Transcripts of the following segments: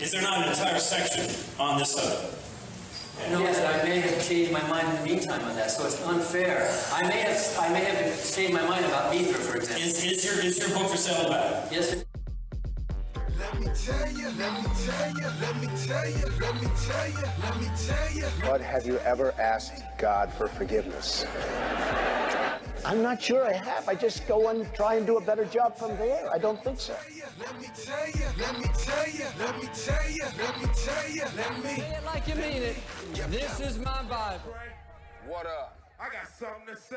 Is there not an entire section on this subject? No, yes, I may have changed my mind in the meantime on that, so it's unfair. I may have changed my mind about Mithra, for example. Is your book for sale about? Yes, sir. Let me tell you, let me tell you, let me tell you, let me tell you, let me tell you. But have you ever asked God for forgiveness? I'm not sure I have. I just go and try and do a better job from there. I don't think so. Let me tell you, let me tell you, let me tell you, let me tell you, let me. Say it like you mean it. This is my Bible. What up? I got something to say.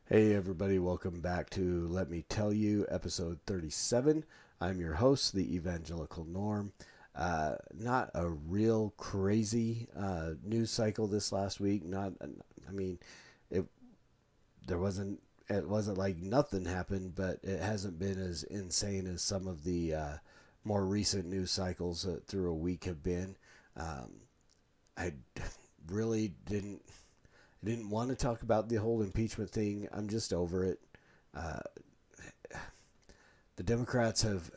Hey everybody, welcome back to Let Me Tell You, episode 37. I'm your host, the Evangelical Norm. Not a real crazy news cycle this last week. It wasn't like nothing happened, but it hasn't been as insane as some of the more recent news cycles through a week have been. I really didn't want to talk about the whole impeachment thing. I'm just over it. The Democrats have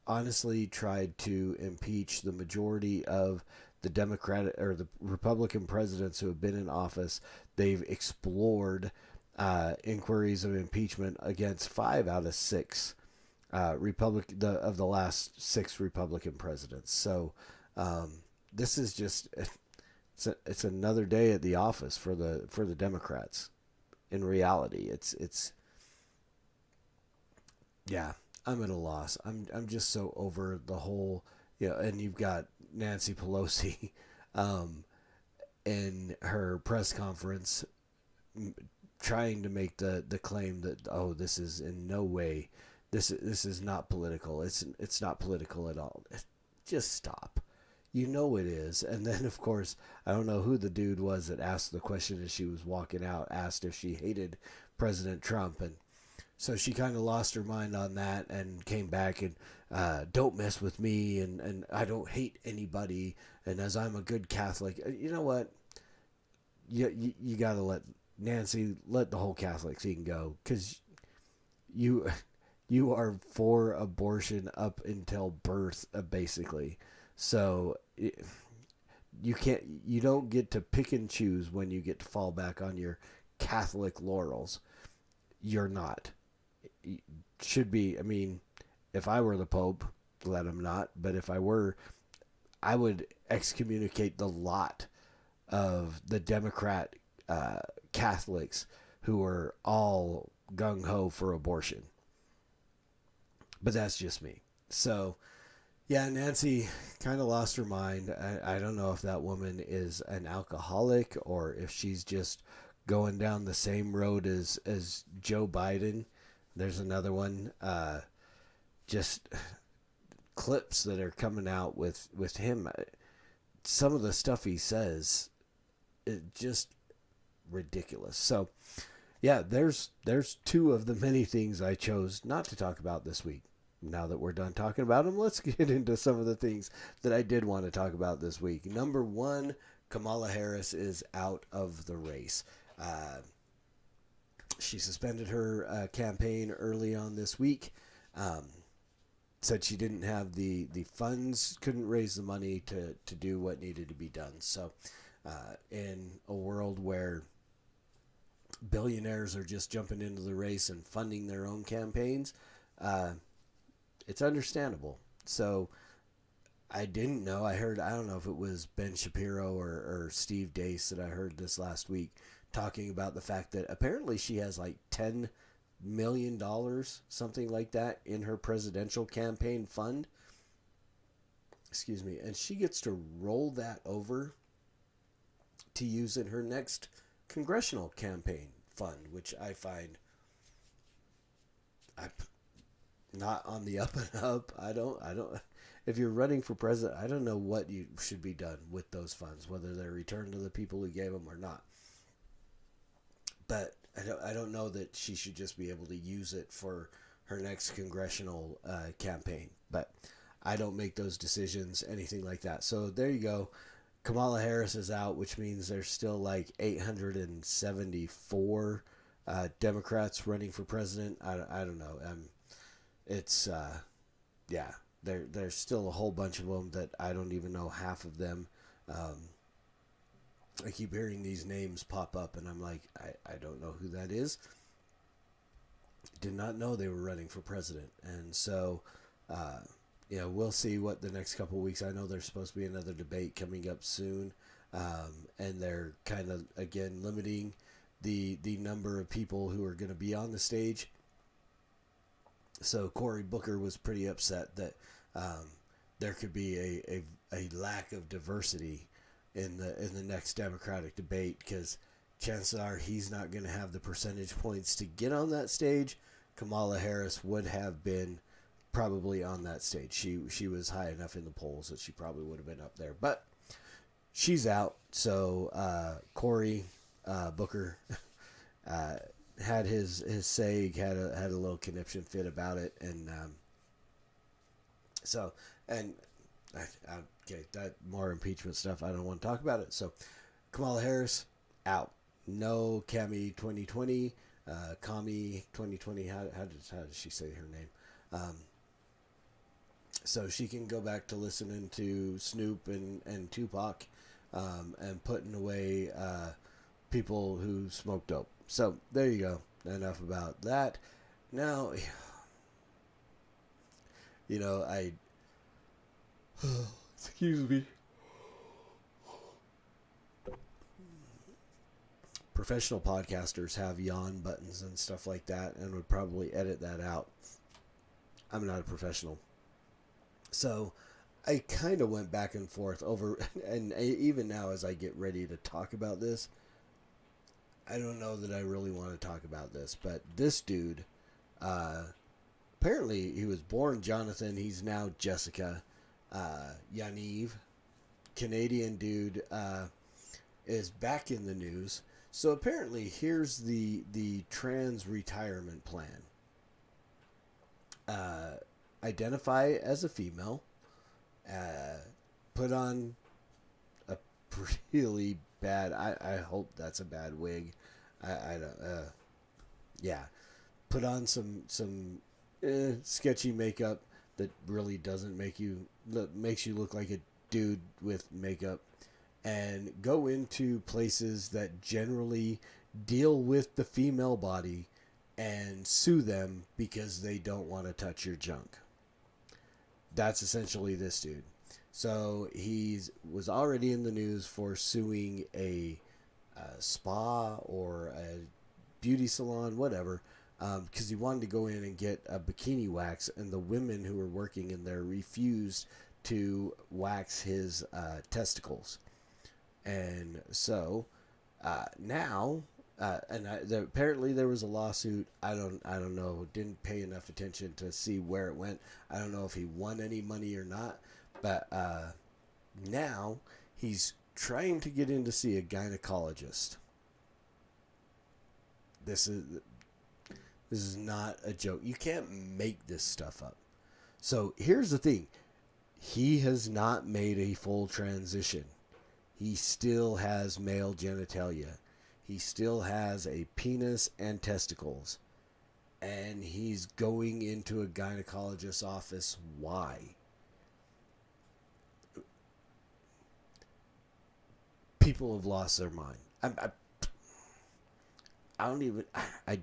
honestly tried to impeach the majority of the Democratic or the Republican presidents who have been in office. They've explored inquiries of impeachment against 5 out of 6 of the last 6 Republican presidents. So this is just it's another day at the office for the Democrats. In reality, it's yeah. I'm at a loss. I'm just so over the whole, and you've got Nancy Pelosi in her press conference trying to make the claim that, oh, this is in no way, this is not political. It's not political at all. Just stop. You know it is. And then, of course, I don't know who the dude was that asked the question as she was walking out, asked if she hated President Trump, and so she kind of lost her mind on that and came back and don't mess with me and I don't hate anybody, and as I'm a good Catholic. You know what? You got to let the whole Catholic thing go, because you are for abortion up until birth, basically. So you don't get to pick and choose when you get to fall back on your Catholic laurels. You're not. Should be. I mean, if I were the Pope, let him not. But if I were, I would excommunicate the lot of the Democrat Catholics who are all gung-ho for abortion. But that's just me. So, yeah, Nancy kind of lost her mind. I don't know if that woman is an alcoholic or if she's just going down the same road as Joe Biden. There's another one, just clips that are coming out with him. Some of the stuff he says is just ridiculous. So, yeah, there's 2 of the many things I chose not to talk about this week. Now that we're done talking about them, let's get into some of the things that I did want to talk about this week. Number 1, Kamala Harris is out of the race. She suspended her campaign early on this week. Said she didn't have the funds, couldn't raise the money to do what needed to be done. So in a world where billionaires are just jumping into the race and funding their own campaigns, it's understandable. So I didn't know. I don't know if it was Ben Shapiro or Steve Deace that I heard this last week, talking about the fact that apparently she has like $10 million, something like that, in her presidential campaign fund. Excuse me. And she gets to roll that over to use in her next congressional campaign fund, which I find not on the up and up. I don't. If you're running for president, I don't know what you should be done with those funds, whether they're returned to the people who gave them or not. But I don't know that she should just be able to use it for her next congressional campaign. But I don't make those decisions, anything like that. So there you go. Kamala Harris is out, which means there's still like 874 Democrats running for president. I don't know. it's yeah, there's still a whole bunch of them that I don't even know half of them. I keep hearing these names pop up, and I'm like, I don't know who that is. Did not know they were running for president. And so, we'll see what the next couple of weeks. I know there's supposed to be another debate coming up soon, and they're kind of, again, limiting the number of people who are going to be on the stage. So Cory Booker was pretty upset that there could be a lack of diversity in the next Democratic debate, because chances are he's not going to have the percentage points to get on that stage. Kamala Harris would have been probably on that stage. She was high enough in the polls that she probably would have been up there, but she's out. So Cory Booker had his say, had a little conniption fit about it, and okay, that more impeachment stuff. I don't want to talk about it. So Kamala Harris out. No Cami 2020, Kami 2020. How does she say her name? So she can go back to listening to Snoop and Tupac, and putting away people who smoke dope. So there you go. Enough about that. Now, excuse me. Professional podcasters have yawn buttons and stuff like that, and would probably edit that out. I'm not a professional. So I kind of went back and forth over, and even now as I get ready to talk about this, I don't know that I really want to talk about this, but this dude, apparently he was born Jonathan, he's now Jessica. Yaniv, Canadian dude, is back in the news. So apparently here's the trans retirement plan. Identify as a female, put on a really bad, I hope that's a bad wig. I don't, yeah. Put on some sketchy makeup that really doesn't makes you look like a dude with makeup, and go into places that generally deal with the female body and sue them because they don't want to touch your junk. That's essentially this dude. So was already in the news for suing a spa or a beauty salon, whatever, because he wanted to go in and get a bikini wax, and the women who were working in there refused to wax his testicles. And so now, apparently there was a lawsuit. I don't know. Didn't pay enough attention to see where it went. I don't know if he won any money or not. But now he's trying to get in to see a gynecologist. This is not a joke. You can't make this stuff up. So here's the thing. He has not made a full transition. He still has male genitalia. He still has a penis and testicles. And he's going into a gynecologist's office. Why? People have lost their mind. I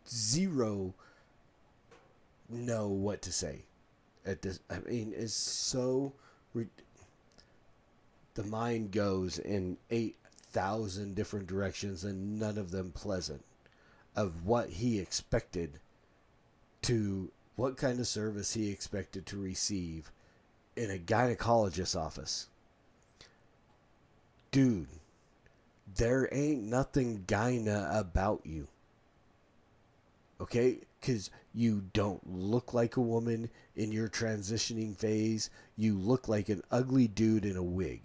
zero know what to say at this. I mean, it's so... The mind goes in 8,000 different directions, and none of them pleasant, of what he expected what kind of service he expected to receive in a gynecologist's office. Dude, there ain't nothing gyna about you. Okay? Because you don't look like a woman in your transitioning phase. You look like an ugly dude in a wig.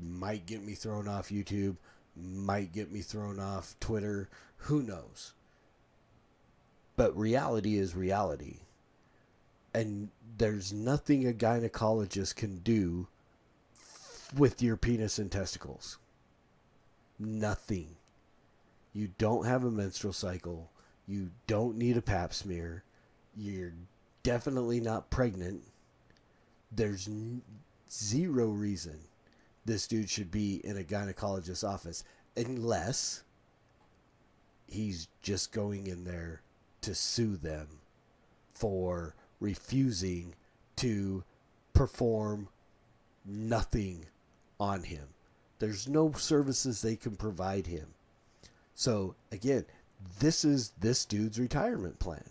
Might get me thrown off YouTube. Might get me thrown off Twitter. Who knows? But reality is reality. And there's nothing a gynecologist can do with your penis and testicles. Nothing. You don't have a menstrual cycle. You don't need a pap smear. You're definitely not pregnant. There's zero reason this dude should be in a gynecologist's office unless he's just going in there to sue them for refusing to perform nothing on him. There's no services they can provide him. So again, this is this dude's retirement plan.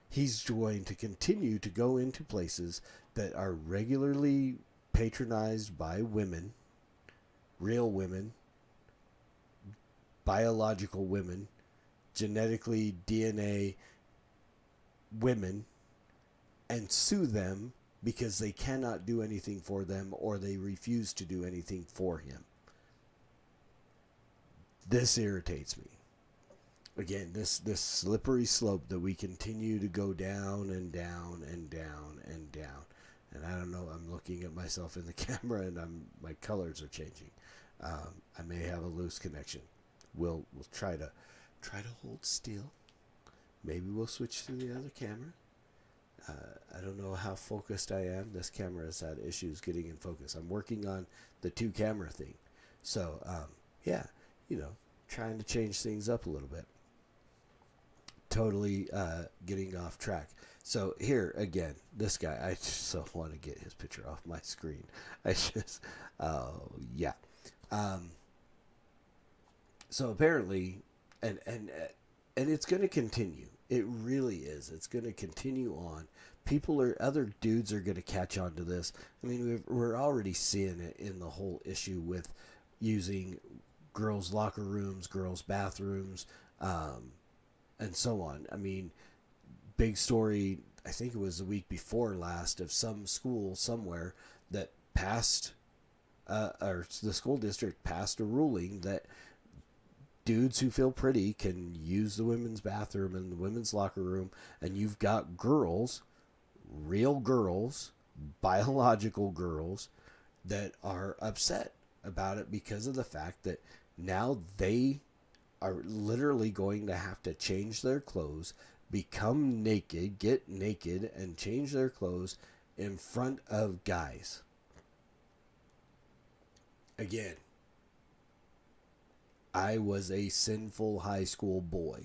He's going to continue to go into places that are regularly patronized by women, real women, biological women, genetically DNA women, and sue them because they cannot do anything for them or they refuse to do anything for him. This irritates me. Again, this slippery slope that we continue to go down and down and down and down. And I don't know, I'm looking at myself in the camera and my colors are changing. I may have a loose connection. We'll try to hold still. Maybe we'll switch to the other camera. I don't know how focused I am. This camera has had issues getting in focus. I'm working on the 2-camera thing. So, yeah, trying to change things up a little bit. Totally getting off track. So here again, this guy, I just so want to get his picture off my screen. Yeah. So apparently, and it's going to continue. It really is. It's going to continue on. Other dudes are going to catch on to this. I mean, we're already seeing it in the whole issue with using girls' locker rooms, girls' bathrooms, and so on. I mean, big story, I think it was the week before last, of some school somewhere that passed, or the school district passed a ruling that dudes who feel pretty can use the women's bathroom and the women's locker room, and you've got girls, real girls, biological girls, that are upset about it because of the fact that now they are literally going to have to change their clothes, become naked, get naked, and change their clothes in front of guys. Again, I was a sinful high school boy.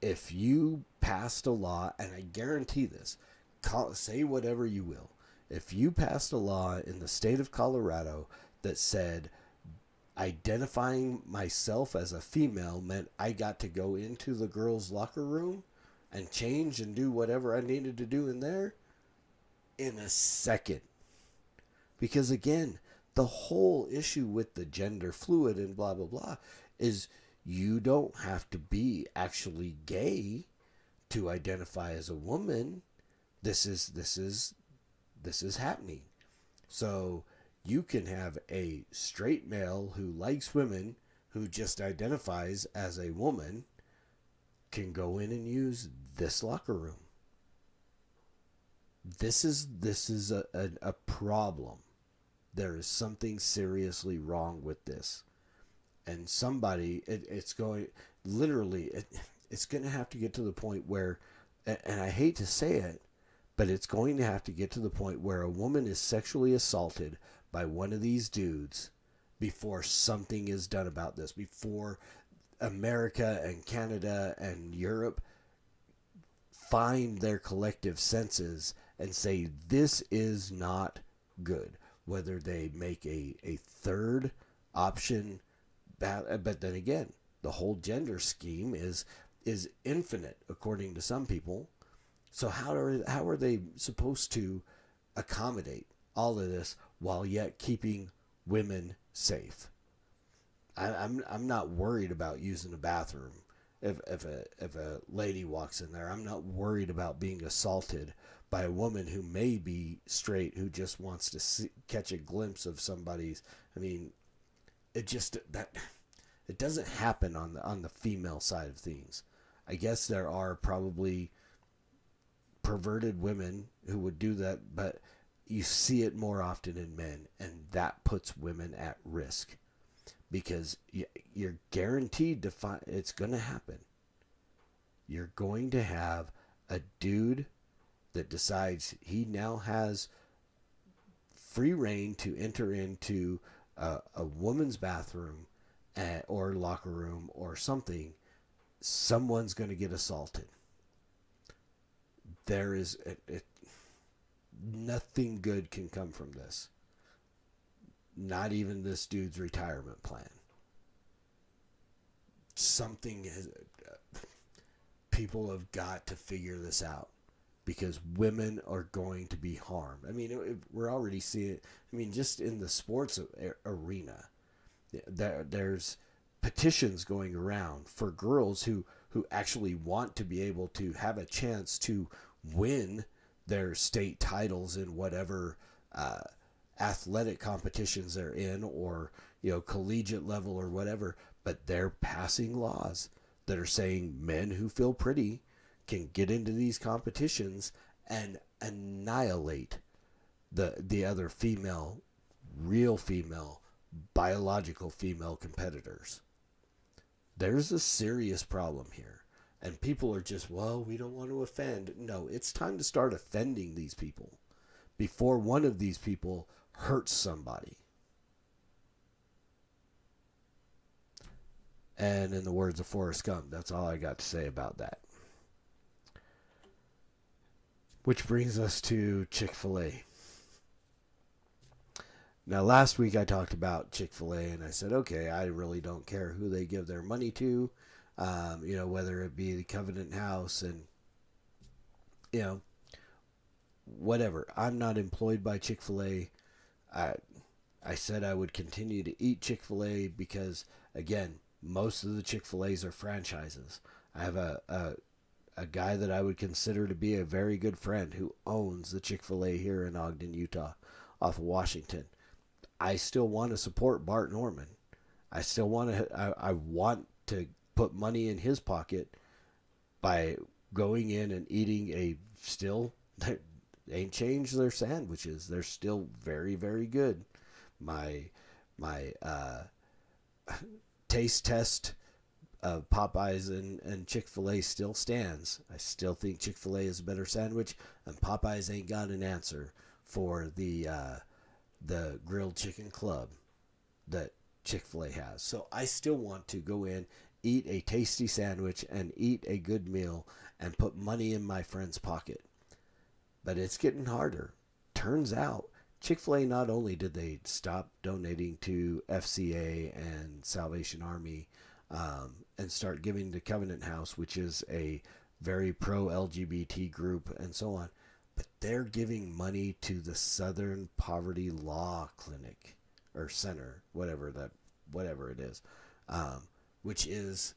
If you passed a law, and I guarantee this, say whatever you will, if you passed a law in the state of Colorado that said identifying myself as a female meant I got to go into the girls' locker room and change and do whatever I needed to do in there, in a second. Because again, the whole issue with the gender fluid and blah, blah, blah is you don't have to be actually gay to identify as a woman. This is happening. So you can have a straight male who likes women, who just identifies as a woman, can go in and use this locker room. This is a problem. There is something seriously wrong with this. And somebody, it's going to have to get to the point where, and I hate to say it, but it's going to have to get to the point where a woman is sexually assaulted by one of these dudes before something is done about this, before America and Canada and Europe find their collective senses and say this is not good. Whether they make a third option, but then again, the whole gender scheme is infinite according to some people. So how are they supposed to accommodate all of this while yet keeping women safe? I'm not worried about using a bathroom. If a lady walks in there, I'm not worried about being assaulted by a woman who may be straight, who just wants to catch a glimpse of somebody's. I mean, it doesn't happen on the female side of things. I guess there are probably perverted women who would do that, but you see it more often in men, and that puts women at risk because you're guaranteed to find it's going to happen. You're going to have a dude that decides he now has free reign to enter into a woman's bathroom or locker room or something. Someone's going to get assaulted. There is nothing good can come from this. Not even this dude's retirement plan. Something is. People have got to figure this out, because women are going to be harmed. I mean, we're already seeing it. I mean, just in the sports arena, there's petitions going around for girls who actually want to be able to have a chance to win their state titles in whatever athletic competitions they're in, or collegiate level or whatever. But they're passing laws that are saying men who feel pretty can get into these competitions and annihilate the other real female, biological female competitors. There's a serious problem here. And people are just, well, we don't want to offend. No, it's time to start offending these people before one of these people hurts somebody. And in the words of Forrest Gump, that's all I got to say about that. Which brings us to Chick Fil A. Now, last week I talked about Chick Fil A, and I said, okay, I really don't care who they give their money to, whether it be the Covenant House and, whatever. I'm not employed by Chick Fil A. I said I would continue to eat Chick Fil A because, again, most of the Chick Fil A's are franchises. I have a guy that I would consider to be a very good friend who owns the Chick Fil A here in Ogden, Utah, off of Washington. I still want to support Bart Norman. I still want to. I want to put money in his pocket by going in and eating they ain't changed their sandwiches. They're still very, very good. My taste test of Popeyes and Chick-fil-A still stands. I still think Chick-fil-A is a better sandwich, and Popeyes ain't got an answer for the grilled chicken club that Chick-fil-A has. So I still want to go in, eat a tasty sandwich, and eat a good meal, and put money in my friend's pocket. But it's getting harder. Turns out, Chick-fil-A, not only did they stop donating to FCA and Salvation Army and start giving to Covenant House, which is a very pro-LGBT group and so on, but they're giving money to the Southern Poverty Law Clinic or Center, whatever it is, which is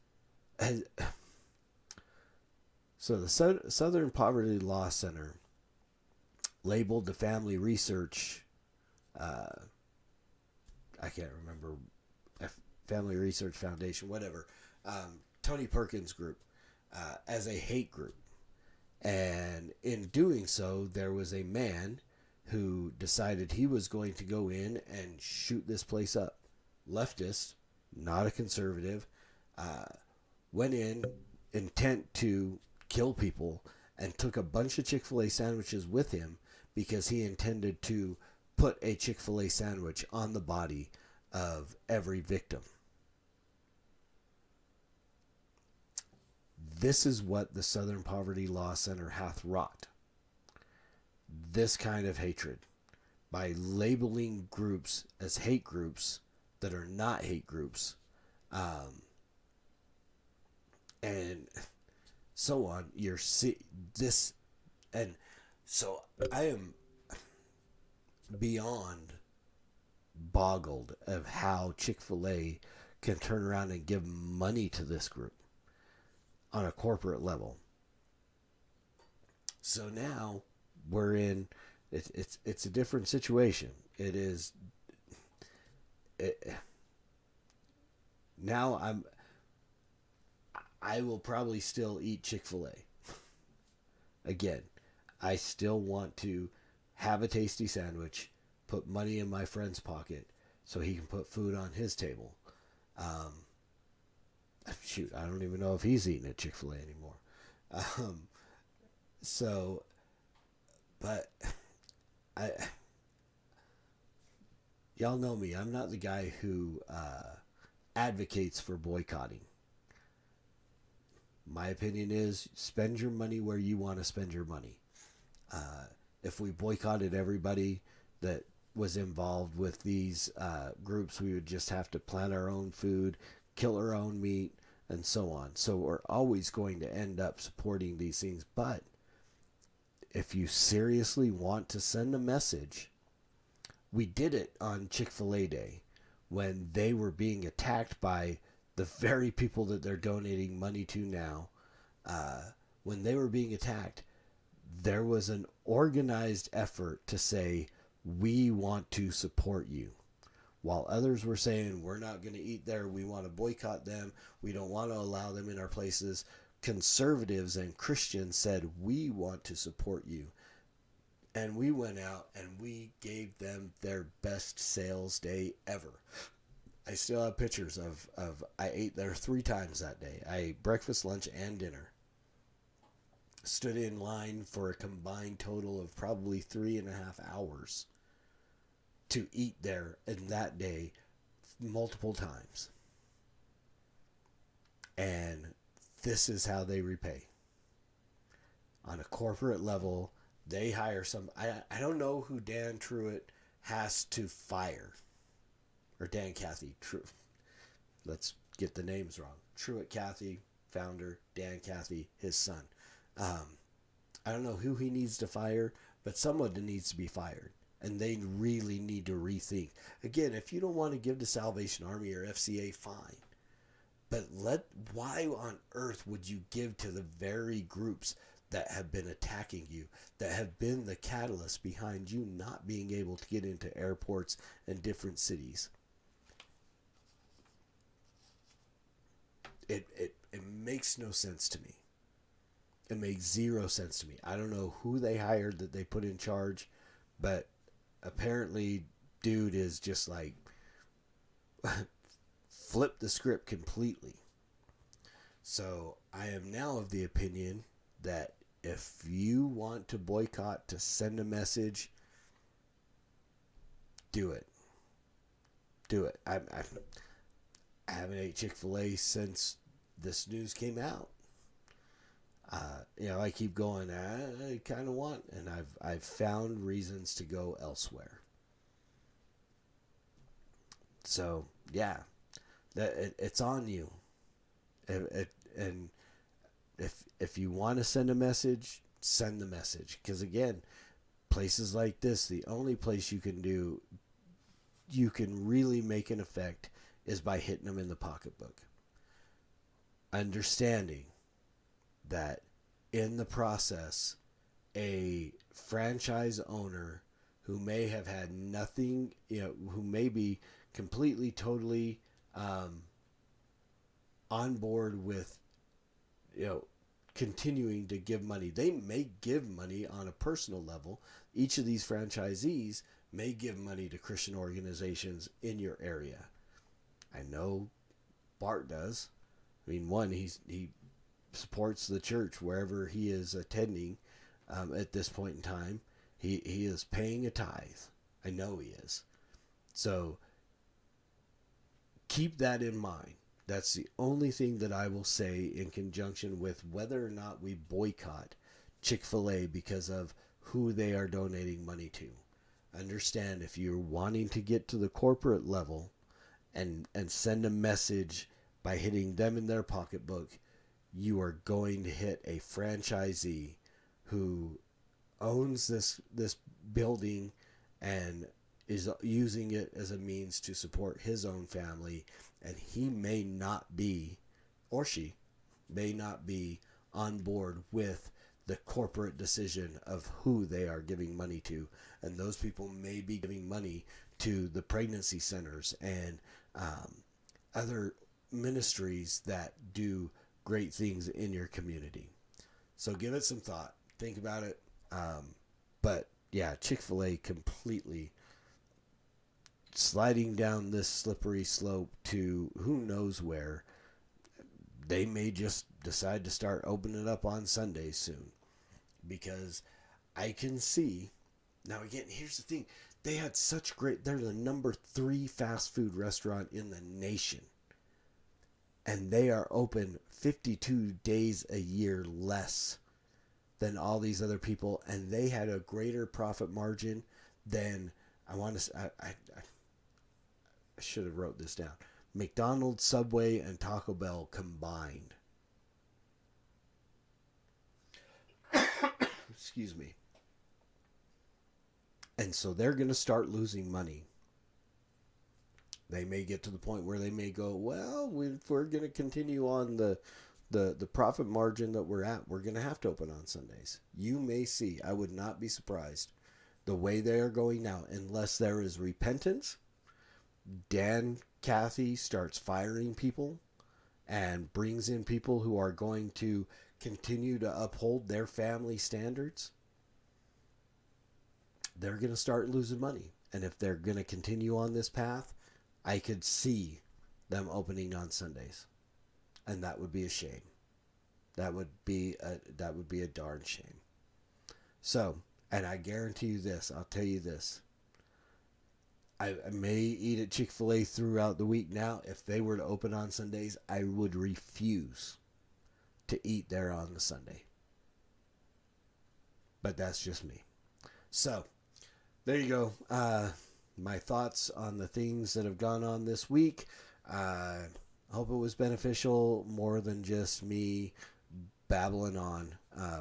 so the Southern Poverty Law Center labeled the Family Research, I can't remember, Family Research Foundation, whatever, Tony Perkins group, as a hate group. And in doing so, there was a man who decided he was going to go in and shoot this place up. Leftist, not a conservative, went in intent to kill people and took a bunch of Chick-fil-A sandwiches with him because he intended to put a Chick-fil-A sandwich on the body of every victim. This is what the Southern Poverty Law Center hath wrought. This kind of hatred. By labeling groups as hate groups that are not hate groups. And so on. This. And so I am beyond boggled of how Chick-fil-A can turn around and give money to this group on a corporate level. So now we're in it's a different situation. Now I will probably still eat Chick-fil-A. Again, I still want to have a tasty sandwich, put money in my friend's pocket so he can put food on his table. Shoot, I don't even know if he's eating at Chick-fil-A anymore. So, but I, y'all know me. I'm not the guy who advocates for boycotting. My opinion is spend your money where you want to spend your money. If we boycotted everybody that was involved with these groups, we would just have to plant our own food, kill our own meat, and so on. So we're always going to end up supporting these things. But if you seriously want to send a message, we did it on Chick Fil A Day when they were being attacked by the very people that they're donating money to now. When they were being attacked, there was an organized effort to say, we want to support you. While others were saying, we're not going to eat there, we want to boycott them, we don't want to allow them in our places, conservatives and Christians said, we want to support you. And we went out and we gave them their best sales day ever. I still have pictures of I ate there 3 times that day. I ate breakfast, lunch, and dinner. Stood in line for a combined total of probably 3.5 hours to eat there in that day multiple times. And this is how they repay. On a corporate level, they hire some... I don't know who Dan Truitt has to fire. Or Dan Cathy. Let's get the names wrong. Truitt Cathy, founder. Dan Cathy, his son. I don't know who he needs to fire, but someone needs to be fired. And they really need to rethink. Again, if you don't want to give to Salvation Army or FCA, fine. But why on earth would you give to the very groups that have been attacking you, that have been the catalyst behind you not being able to get into airports and different cities? It makes no sense to me. It makes zero sense to me. I don't know who they hired that they put in charge, but apparently dude is just like flip the script completely. So I am now of the opinion that if you want to boycott to send a message, do it. Do it. I haven't ate Chick Fil A since this news came out. I keep going, I kind of want, and I've found reasons to go elsewhere. So, yeah, it's on you. And if you want to send a message, send the message. Because, again, places like this, the only place you can really make an effect is by hitting them in the pocketbook. Understanding that in the process, a franchise owner who may have had nothing, who may be completely, totally on board with, continuing to give money. They may give money on a personal level. Each of these franchisees may give money to Christian organizations in your area. I know Bart does. I mean, he supports the church wherever he is attending at this point in time. He is paying a tithe. I know he is. So keep that in mind. That's the only thing that I will say in conjunction with whether or not we boycott Chick Fil A because of who they are donating money to. Understand, if you're wanting to get to the corporate level and send a message by hitting them in their pocketbook, you are going to hit a franchisee who owns this building and is using it as a means to support his own family, and he may not be, or she may not be, on board with the corporate decision of who they are giving money to. And those people may be giving money to the pregnancy centers and other ministries that do great things in your community. So give it some thought. Think about it. But yeah, Chick Fil A completely sliding down this slippery slope to who knows where. they may just decide to start opening up on Sundays soon, because I can see. Now again, here's the thing: they had such great. They're the number 3 fast food restaurant in the nation, and they are open 52 days a year less than all these other people, and they had a greater profit margin than I want to. I should have wrote this down. McDonald's, Subway, and Taco Bell combined. Excuse me. And so they're going to start losing money. They may get to the point where they may go, well, if we're going to continue on the profit margin that we're at, we're going to have to open on Sundays. You may see, I would not be surprised, the way they are going now, unless there is repentance. Dan Cathy starts firing people and brings in people who are going to continue to uphold their family standards. They're going to start losing money. And if they're going to continue on this path, I could see them opening on Sundays. And that would be a shame. That would be a darn shame. So, and I guarantee you this, I'll tell you this. I may eat at Chick Fil A throughout the week now. If they were to open on Sundays, I would refuse to eat there on the Sunday. But that's just me. So, there you go. My thoughts on the things that have gone on this week. I hope it was beneficial, more than just me babbling on,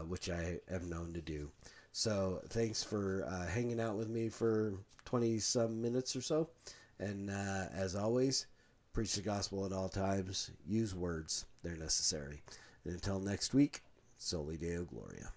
which I am known to do. So thanks for hanging out with me for 20-some minutes or so. And as always, preach the gospel at all times. Use words. They're necessary. And until next week, Soli Deo Gloria.